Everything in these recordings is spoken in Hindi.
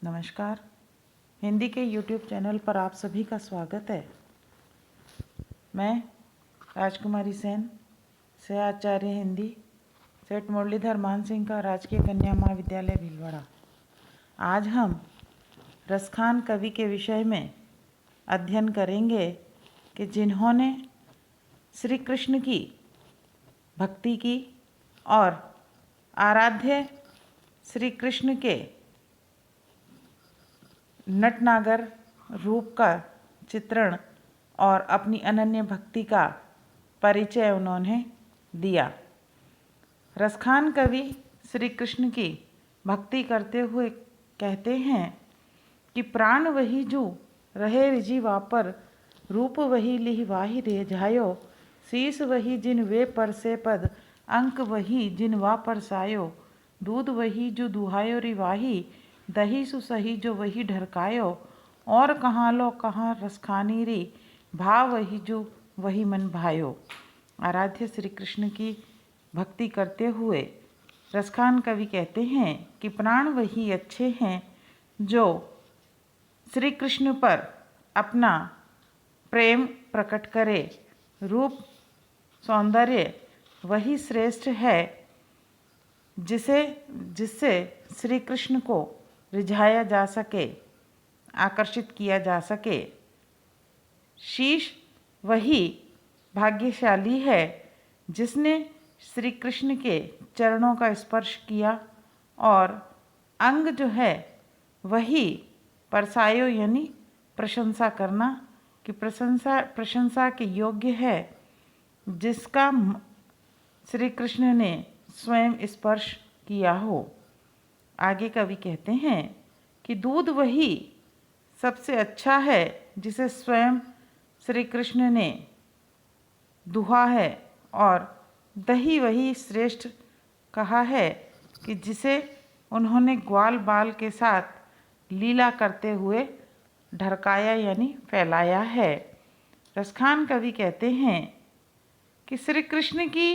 नमस्कार। हिंदी के YouTube चैनल पर आप सभी का स्वागत है। मैं राजकुमारी सेन से आचार्य हिंदी सेठ मुरलीधर मान सिंह का राजकीय कन्या महाविद्यालय भीलवाड़ा। आज हम रसखान कवि के विषय में अध्ययन करेंगे कि जिन्होंने श्री कृष्ण की भक्ति की और आराध्य श्री कृष्ण के नटनागर रूप का चित्रण और अपनी अनन्य भक्ति का परिचय उन्होंने दिया। रसखान कवि श्री कृष्ण की भक्ति करते हुए कहते हैं कि प्राण वही जू रहे रिजी वापर, रूप वही लिहि वाहि रे जायो, शीस वही जिन वे पर से पद, अंक वही जिन वा पर सायो, दूध वही जो दुहायो रिवाही, दही सुसही जो वही ढरकायो, और कहाँ लो कहाँ रसखानी री, भाव वही जो वही मन भायो। आराध्य श्री कृष्ण की भक्ति करते हुए रसखान कवि कहते हैं कि प्राण वही अच्छे हैं जो श्री कृष्ण पर अपना प्रेम प्रकट करे, रूप सौंदर्य वही श्रेष्ठ है जिससे श्री कृष्ण को रिझाया जा सके, आकर्षित किया जा सके। शीश वही भाग्यशाली है जिसने श्री कृष्ण के चरणों का स्पर्श किया, और अंग जो है वही परसायो यानी प्रशंसा करना, कि प्रशंसा के योग्य है जिसका श्री कृष्ण ने स्वयं स्पर्श किया हो। आगे कवि कहते हैं कि दूध वही सबसे अच्छा है जिसे स्वयं श्री कृष्ण ने दुहा है, और दही वही श्रेष्ठ कहा है कि जिसे उन्होंने ग्वाल बाल के साथ लीला करते हुए ढरकाया यानी फैलाया है। रसखान कवि कहते हैं कि श्री कृष्ण की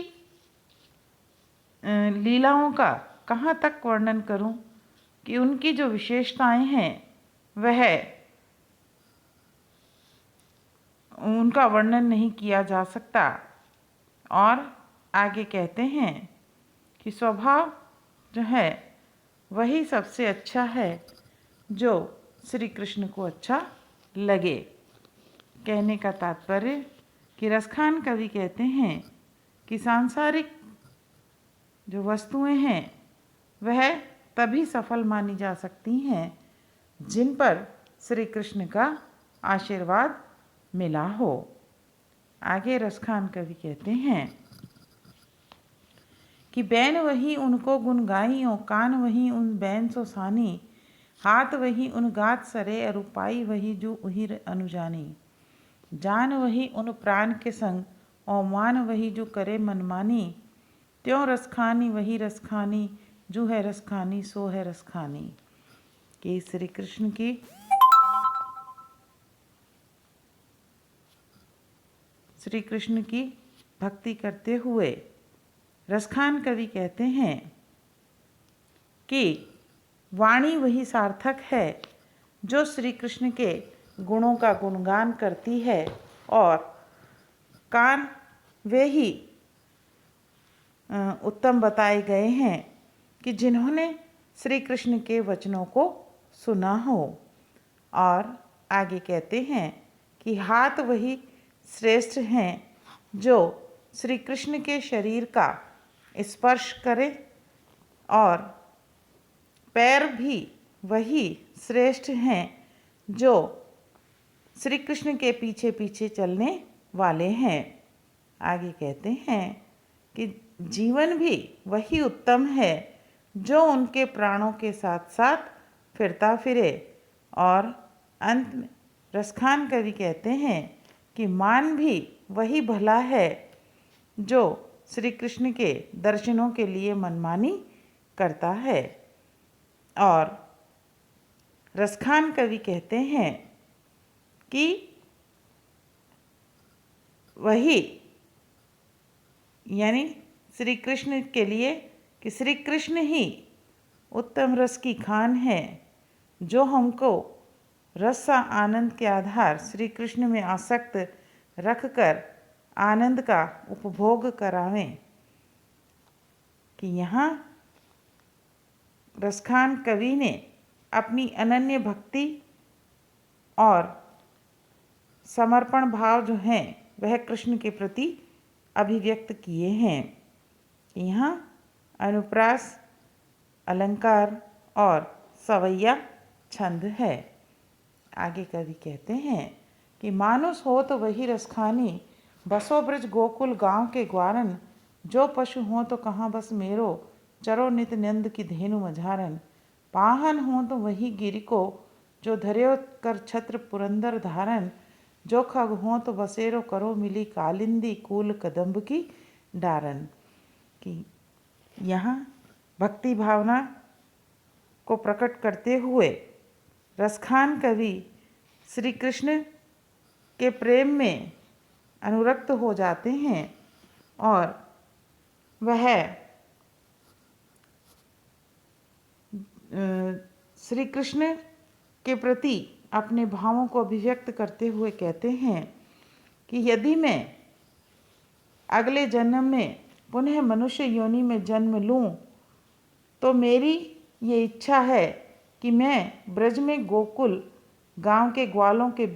लीलाओं का कहाँ तक वर्णन करूं कि उनकी जो विशेषताएं हैं वह उनका वर्णन नहीं किया जा सकता। और आगे कहते हैं कि स्वभाव जो है वही सबसे अच्छा है जो श्री कृष्ण को अच्छा लगे। कहने का तात्पर्य कि रसखान कवि कहते हैं कि सांसारिक जो वस्तुएं हैं वह तभी सफल मानी जा सकती हैं जिन पर श्री कृष्ण का आशीर्वाद मिला हो। आगे रसखान कवि कहते हैं कि बैन वही उनको गुण गाइयों, कान वही उन बैन सो सानी, हाथ वही उन गात सरे, अरुपाई वही जो उही अनुजानी, जान वही उन प्राण के संग, और मान वही जो करे मनमानी, त्यों रसखानी वही रसखानी, जो है रसखानी सो है रसखानी। कि श्री कृष्ण की भक्ति करते हुए रसखान कवि कहते हैं कि वाणी वही सार्थक है जो श्री कृष्ण के गुणों का गुणगान करती है, और कान वे ही उत्तम बताए गए हैं कि जिन्होंने श्री कृष्ण के वचनों को सुना हो। और आगे कहते हैं कि हाथ वही श्रेष्ठ हैं जो श्री कृष्ण के शरीर का स्पर्श करे, और पैर भी वही श्रेष्ठ हैं जो श्री कृष्ण के पीछे पीछे चलने वाले हैं। आगे कहते हैं कि जीवन भी वही उत्तम है जो उनके प्राणों के साथ साथ फिरता फिरे। और अंत में रसखान कवि कहते हैं कि मान भी वही भला है जो श्री कृष्ण के दर्शनों के लिए मनमानी करता है। और रसखान कवि कहते हैं कि वही यानी श्री कृष्ण के लिए कि श्री कृष्ण ही उत्तम रस की खान है जो हमको रस आनंद के आधार श्री कृष्ण में आसक्त रखकर आनंद का उपभोग करावें। कि यहाँ रसखान कवि ने अपनी अनन्य भक्ति और समर्पण भाव जो हैं वह कृष्ण के प्रति अभिव्यक्त किए हैं। यहाँ अनुप्रास, अलंकार और सवैया छंद है। आगे कवि कहते हैं कि मानुष हो तो वही रसखानी, बसो ब्रज गोकुल गांव के ग्वारन, जो पशु हो तो कहाँ बस मेरो, चरो नित नंद की धेनु मझारन, पाहन हो तो वही गिरि को, जो धर्यो कर छत्र पुरंदर धारन, जो खग हो तो बसेरो करो मिली कालिंदी कूल कदम्ब की डारन। कि यहाँ भक्ति भावना को प्रकट करते हुए रसखान कवि श्री कृष्ण के प्रेम में अनुरक्त हो जाते हैं और वह श्री कृष्ण के प्रति अपने भावों को अभिव्यक्त करते हुए कहते हैं कि यदि मैं अगले जन्म में पुनः मनुष्य योनि में जन्म लूं तो मेरी ये इच्छा है कि मैं ब्रज में गोकुल गांव के ग्वालों के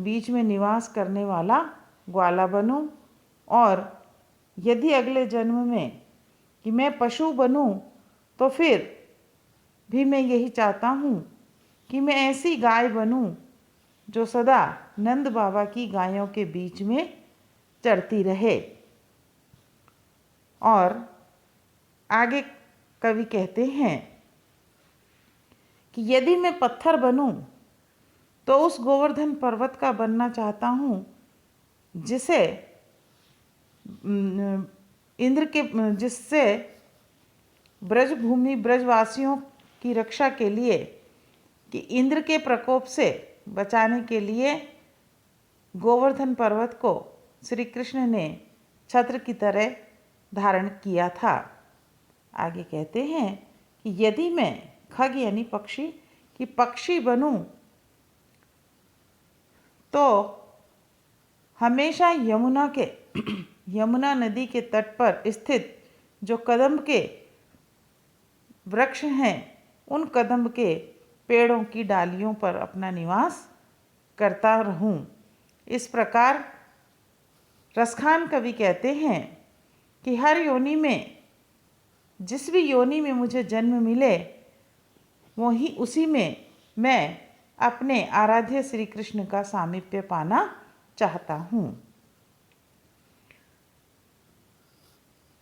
बीच में निवास करने वाला ग्वाला बनूं, और यदि अगले जन्म में कि मैं पशु बनूं तो फिर भी मैं यही चाहता हूँ कि मैं ऐसी गाय बनूं जो सदा नंद बाबा की गायों के बीच में चरती रहे। और आगे कवि कहते हैं कि यदि मैं पत्थर बनूं तो उस गोवर्धन पर्वत का बनना चाहता हूँ जिससे ब्रजभूमि ब्रजवासियों की रक्षा के लिए, कि इंद्र के प्रकोप से बचाने के लिए गोवर्धन पर्वत को श्री कृष्ण ने छत्र की तरह धारण किया था। आगे कहते हैं कि यदि मैं खग यानी पक्षी की पक्षी बनूं तो हमेशा यमुना नदी के तट पर स्थित जो कदम्ब के वृक्ष हैं उन कदम्ब के पेड़ों की डालियों पर अपना निवास करता रहूं। इस प्रकार रसखान कवि कहते हैं कि हर योनि में, जिस भी योनि में मुझे जन्म मिले वही उसी में मैं अपने आराध्य श्री कृष्ण का सामीप्य पाना चाहता हूँ।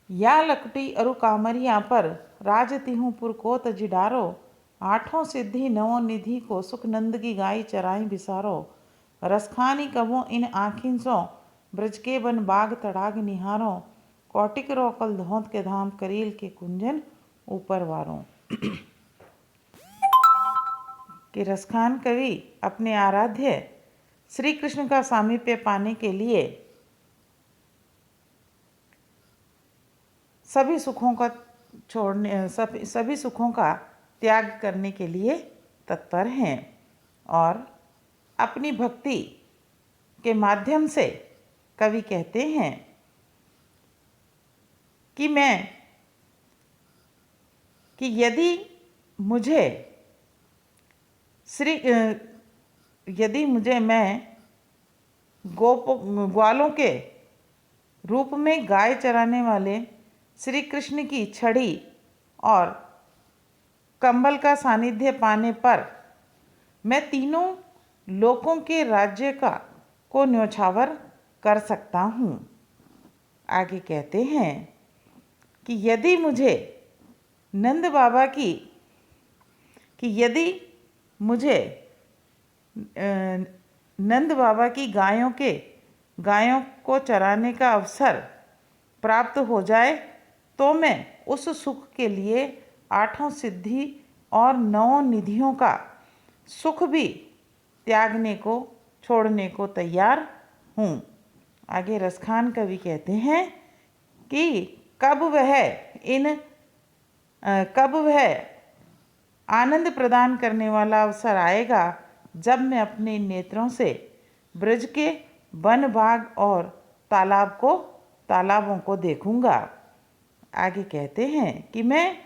या लकटी अरु कामरिया पर राजती हूँ पुर को तजिडारो, आठों सिद्धि नवों निधि को सुख नंद की गाय चराई बिसारो, रसखानी कबो इन आँखिन सो ब्रज के बन बाग तड़ाग निहारो, कौटिक रोकल धौत के धाम करील के कुंजन ऊपर वारों। कि रसखान कवि अपने आराध्य श्री कृष्ण का सामीप्य पाने के लिए सभी सुखों का त्याग करने के लिए तत्पर हैं और अपनी भक्ति के माध्यम से कवि कहते हैं कि यदि मैं ग्वालों के रूप में गाय चराने वाले श्री कृष्ण की छड़ी और कंबल का सानिध्य पाने पर मैं तीनों लोकों के राज्य को न्योछावर कर सकता हूँ। आगे कहते हैं कि यदि मुझे नंद बाबा की गायों को चराने का अवसर प्राप्त हो जाए तो मैं उस सुख के लिए आठों सिद्धि और नौ निधियों का सुख भी छोड़ने को तैयार हूँ। आगे रसखान कवि कहते हैं कि कब वह आनंद प्रदान करने वाला अवसर आएगा जब मैं अपने नेत्रों से ब्रज के वन बाग और तालाबों को देखूंगा। आगे कहते हैं कि मैं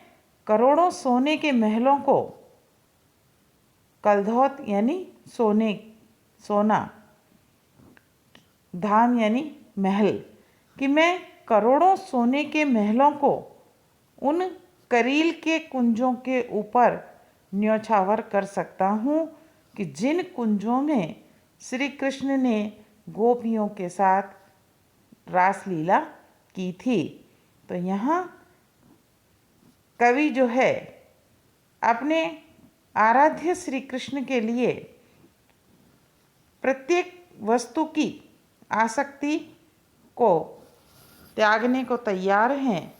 करोड़ों सोने के महलों को, कलधौत यानी सोना, धाम यानी महल, कि मैं करोड़ों सोने के महलों को उन करील के कुंजों के ऊपर न्योछावर कर सकता हूँ कि जिन कुंजों में श्री कृष्ण ने गोपियों के साथ रासलीला की थी। तो यहाँ कवि जो है अपने आराध्य श्री कृष्ण के लिए प्रत्येक वस्तु की आसक्ति को त्यागने को तैयार हैं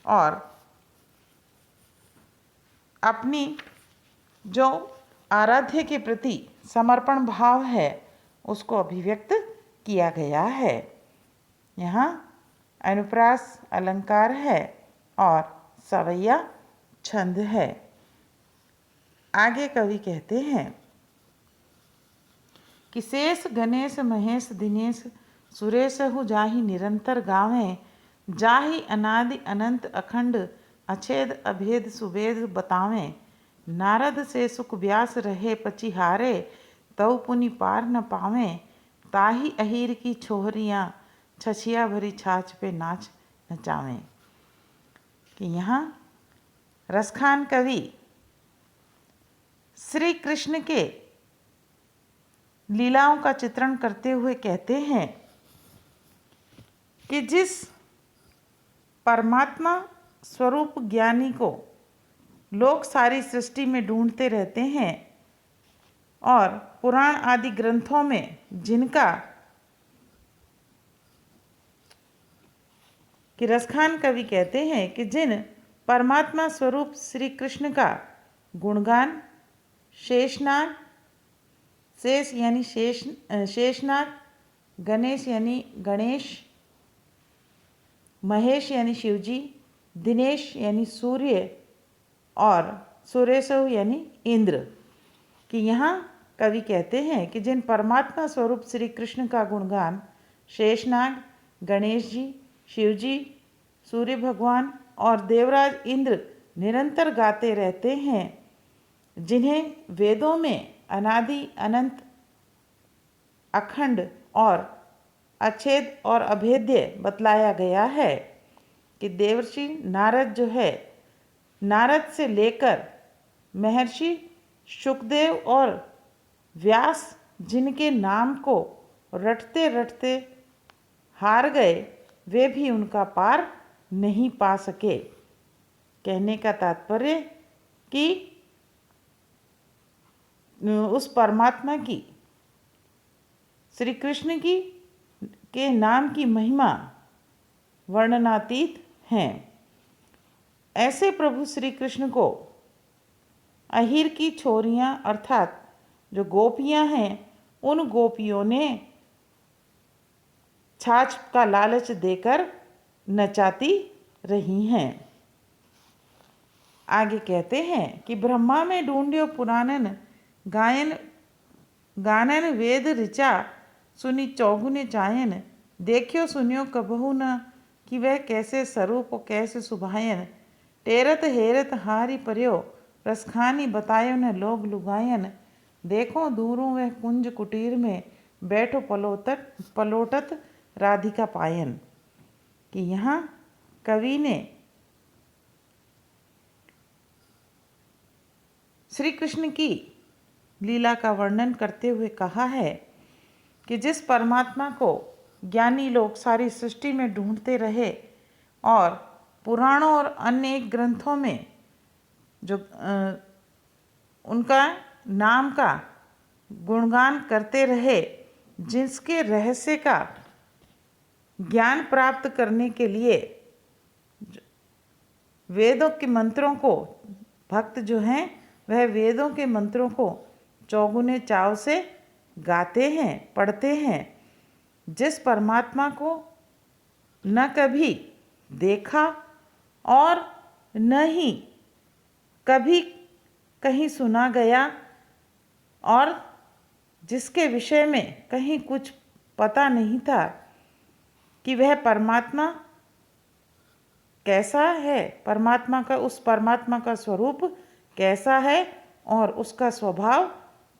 और अपनी जो आराध्य के प्रति समर्पण भाव है उसको अभिव्यक्त किया गया है। यहाँ अनुप्रास अलंकार है और सवैया छंद है। आगे कवि कहते हैं कि शेष गणेश महेश दिनेश सुरेशहु जाहि निरंतर गावें, जाहि अनादि अनंत अखंड अछेद अभेद सुवेद बतावें। नारद से सुख व्यास रहे पचिहारे, तऊ पुनि पार न पावें। ताहि अहीर की छोहरियाँ छछिया भरी छाछ पे नाच नचावें। कि यहाँ रसखान कवि श्री कृष्ण के लीलाओं का चित्रण करते हुए कहते हैं कि जिस परमात्मा स्वरूप ज्ञानी को लोग सारी सृष्टि में ढूंढते रहते हैं और पुराण आदि ग्रंथों में जिनका कि रसखान कवि कहते हैं कि जिन परमात्मा स्वरूप श्री कृष्ण का गुणगान शेषनाग, शेष यानी शेषनाग, गणेश यानी गणेश, महेश यानी शिवजी, दिनेश यानी सूर्य और सुरेशव यानी इंद्र। कि यहाँ कवि कहते हैं कि जिन परमात्मा स्वरूप श्री कृष्ण का गुणगान शेषनाग, गणेश जी, शिवजी, सूर्य भगवान और देवराज इंद्र निरंतर गाते रहते हैं, जिन्हें वेदों में अनादि अनंत अखंड और अछेद और अभेद्य बतलाया गया है, कि देवर्षि नारद जो है, नारद से लेकर महर्षि शुकदेव और व्यास जिनके नाम को रटते रटते हार गए, वे भी उनका पार नहीं पा सके। कहने का तात्पर्य कि उस परमात्मा की, श्री कृष्ण की के नाम की महिमा वर्णनातीत हैं। ऐसे प्रभु श्री कृष्ण को अहीर की छोरियां अर्थात जो गोपियां हैं, उन गोपियों ने छाछ का लालच देकर नचाती रही हैं। आगे कहते हैं कि ब्रह्मा में ढूंढ्यो पुराणन गानन वेद ऋचा, सुनी चौगुने चायन, देखियो सुनियो कबहु न, कि वह कैसे स्वरूप कैसे सुभायन। टेरत हेरत हारि पर्यो, रसखानी बतायो न लोग लुगायन। देखो दूरों वह कुंज कुटीर में, बैठो पलोटत राधिका पायन। कि यहाँ कवि ने श्री कृष्ण की लीला का वर्णन करते हुए कहा है कि जिस परमात्मा को ज्ञानी लोग सारी सृष्टि में ढूंढते रहे और पुराणों और अन्य ग्रंथों में जो उनका नाम का गुणगान करते रहे, जिसके रहस्य का ज्ञान प्राप्त करने के लिए वेदों के मंत्रों को, भक्त जो हैं वह वेदों के मंत्रों को चौगुने चाव से गाते हैं, पढ़ते हैं। जिस परमात्मा को न कभी देखा और न ही कभी कहीं सुना गया और जिसके विषय में कहीं कुछ पता नहीं था कि वह परमात्मा कैसा है, उस परमात्मा का स्वरूप कैसा है और उसका स्वभाव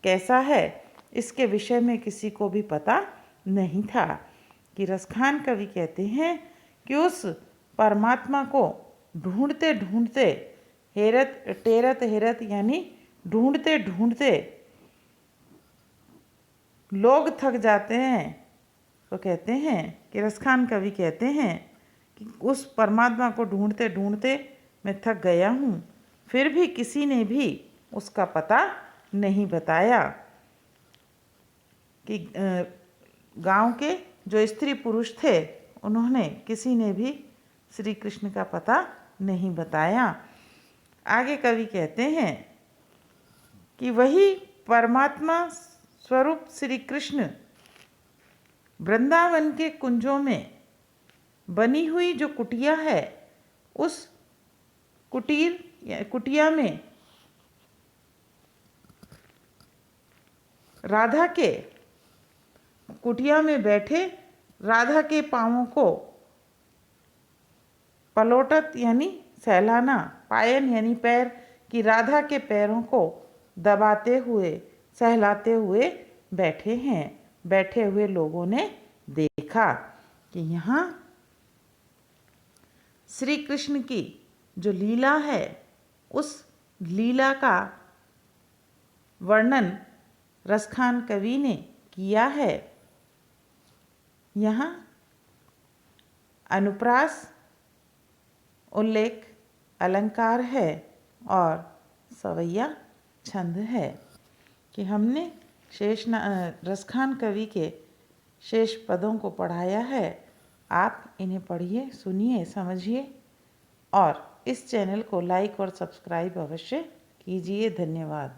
कैसा है, इसके विषय में किसी को भी पता नहीं था। कि रसखान कवि कहते हैं कि उस परमात्मा को ढूंढते ढूंढते हेरत यानी ढूंढते ढूंढते लोग थक जाते हैं। तो कहते हैं कि रसखान कवि कहते हैं कि उस परमात्मा को ढूंढते ढूंढते मैं थक गया हूँ, फिर भी किसी ने भी उसका पता नहीं बताया। कि गांव के जो स्त्री पुरुष थे उन्होंने किसी ने भी श्री कृष्ण का पता नहीं बताया। आगे कवि कहते हैं कि वही परमात्मा स्वरूप श्री कृष्ण वृंदावन के कुंजों में बनी हुई जो कुटिया है, उस कुटिया में कुटिया में बैठे राधा के पाँवों को पलोटत यानी सहलाना, पायन यानी पैर की राधा के पैरों को दबाते हुए सहलाते हुए बैठे हैं। बैठे हुए लोगों ने देखा कि यहाँ श्री कृष्ण की जो लीला है, उस लीला का वर्णन रसखान कवि ने किया है। यहाँ अनुप्रास, उल्लेख, अलंकार है और सवैया छंद है। कि हमने रसखान कवि के शेष पदों को पढ़ाया है। आप इन्हें पढ़िए, सुनिए, समझिए और इस चैनल को लाइक और सब्सक्राइब अवश्य कीजिए। धन्यवाद।